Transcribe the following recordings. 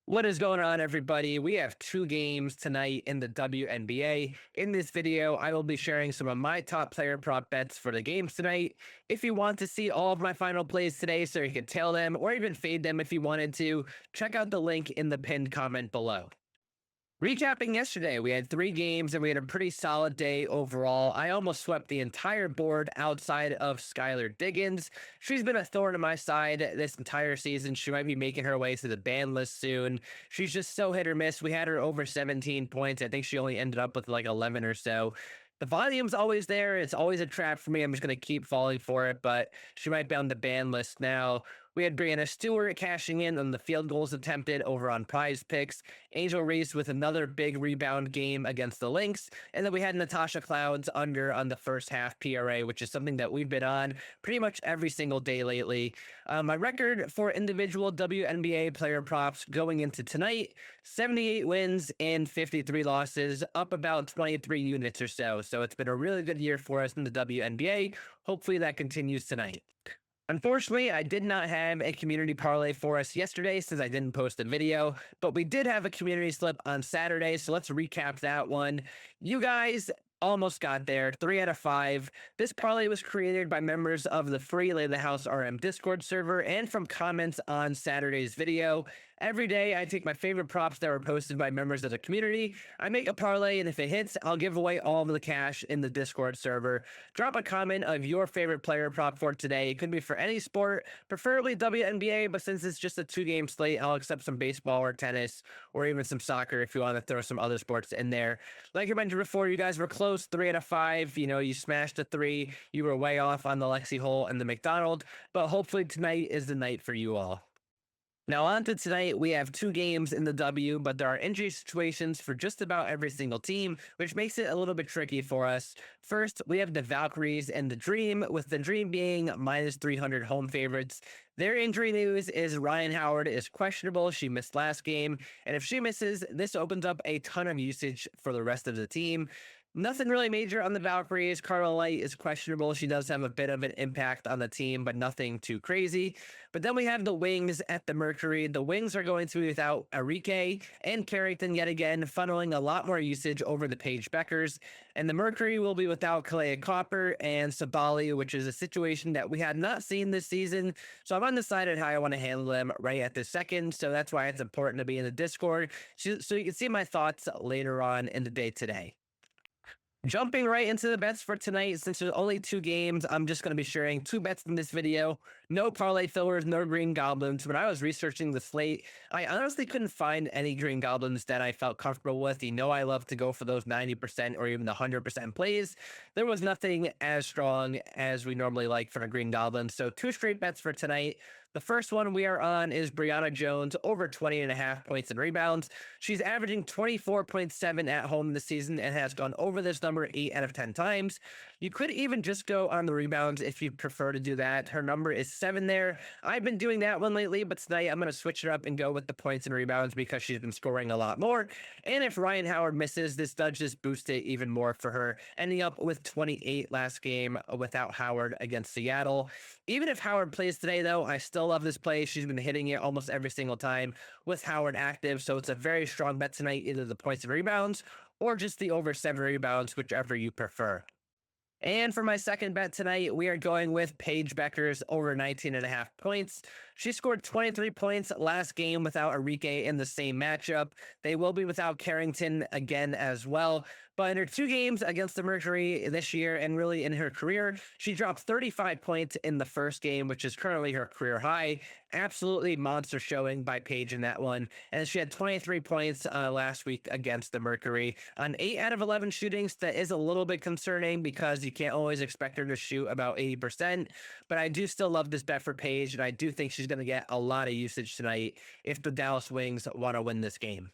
What is going on, everybody? We have two games tonight in the WNBA. In this video, I will be sharing some of my top player prop bets for the games tonight. If you want to see all of my final plays today so you can tail them or even fade them if you wanted to, check out the link in the pinned comment below. Recapping yesterday, we had three games and we had a pretty solid day overall. I almost swept the entire board outside of Skylar Diggins. She's been a thorn in my side this entire season. She might be making her way to the ban list soon. She's just so hit or miss. We had her over 17 points. I think she only ended up with like 11 or so. The volume's always there. It's always a trap for me. I'm just going to keep falling for it, but she might be on the ban list now. We had Brianna Stewart cashing in on the field goals attempted over on Prize Picks. Angel Reese with another big rebound game against the Lynx. And then we had Natasha Cloud's under on the first half PRA, which is something that we've been on pretty much every single day lately. My record for individual WNBA player props going into tonight, 78 wins and 53 losses, up about 23 units or so. So it's been a really good year for us in the WNBA. Hopefully that continues tonight. Unfortunately, I did not have a community parlay for us yesterday since I didn't post a video, but we did have a community slip on Saturday, so let's recap that one. You guys almost got there, 3 out of 5. This parlay was created by members of the free Lay the House RM Discord server and from comments on Saturday's video. Every day, I take my favorite props that were posted by members of the community. I make a parlay, and if it hits, I'll give away all of the cash in the Discord server. Drop a comment of your favorite player prop for today. It could be for any sport, preferably WNBA, but since it's just a 2-game slate, I'll accept some baseball or tennis or even some soccer if you want to throw some other sports in there. Like I mentioned before, you guys were close, 3 out of 5. You smashed a 3. You were way off on the Lexi Hole and the McDonald, but hopefully tonight is the night for you all. Now, on to tonight, we have 2 games in the W, but there are injury situations for just about every single team, which makes it a little bit tricky for us. First, we have the Valkyries and the Dream, with the Dream being minus 300 home favorites. Their injury news is Ryan Howard is questionable. She missed last game, and if she misses, this opens up a ton of usage for the rest of the team. Nothing really major on the Valkyries. Carla Light is questionable. She does have a bit of an impact on the team, but nothing too crazy. But then we have the Wings at the Mercury. The Wings are going to be without Arike and Carrington yet again, funneling a lot more usage over the Paige Beckers. And the Mercury will be without Kalea Copper and Sabali, which is a situation that we had not seen this season. So I'm undecided how I want to handle them right at this second. So that's why it's important to be in the Discord so you can see my thoughts later on in the day today. Jumping right into the bets for tonight, since there's only 2 games, I'm just going to be sharing 2 bets in this video. No parlay fillers, no green goblins. When I was researching the slate, I honestly couldn't find any green goblins that I felt comfortable with. I love to go for those 90% or even the 100% plays. There was nothing as strong as we normally like for a green goblin. So 2 straight bets for tonight. The first one we are on is Brianna Jones, over 20.5 points and rebounds. She's averaging 24.7 at home this season and has gone over this number 8 out of 10 times. You could even just go on the rebounds if you prefer to do that. Her number is 7 there. I've been doing that one lately, but tonight I'm going to switch it up and go with the points and rebounds because she's been scoring a lot more. And if Ryan Howard misses, this does just boost it even more for her, ending up with 28 last game without Howard against Seattle. Even if Howard plays today, though, I still love this play. She's been hitting it almost every single time with Howard active, so it's a very strong bet tonight, either the points and rebounds or just the over 7 rebounds, whichever you prefer. And for my second bet tonight, we are going with Paige Beckers over 19.5 points. She scored 23 points last game without Arike in the same matchup. They will be without Carrington again as well. But in her 2 games against the Mercury this year and really in her career, she dropped 35 points in the first game, which is currently her career high. Absolutely monster showing by Paige in that one. And she had 23 points last week against the Mercury on 8 out of 11 shootings. That is a little bit concerning because you can't always expect her to shoot about 80%. But I do still love this bet for Paige, and I do think she's going to get a lot of usage tonight if the Dallas Wings want to win this game.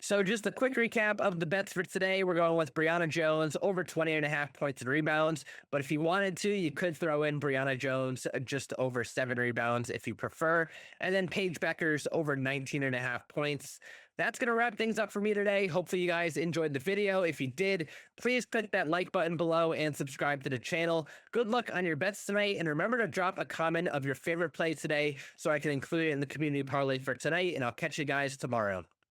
So just a quick recap of the bets for today. We're going with Brianna Jones over 20.5 points and rebounds. But if you wanted to, you could throw in Brianna Jones just over 7 rebounds if you prefer. And then Paige Beckers over 19.5 points. That's going to wrap things up for me today. Hopefully you guys enjoyed the video. If you did, please click that like button below and subscribe to the channel. Good luck on your bets tonight. And remember to drop a comment of your favorite play today so I can include it in the community parlay for tonight. And I'll catch you guys tomorrow.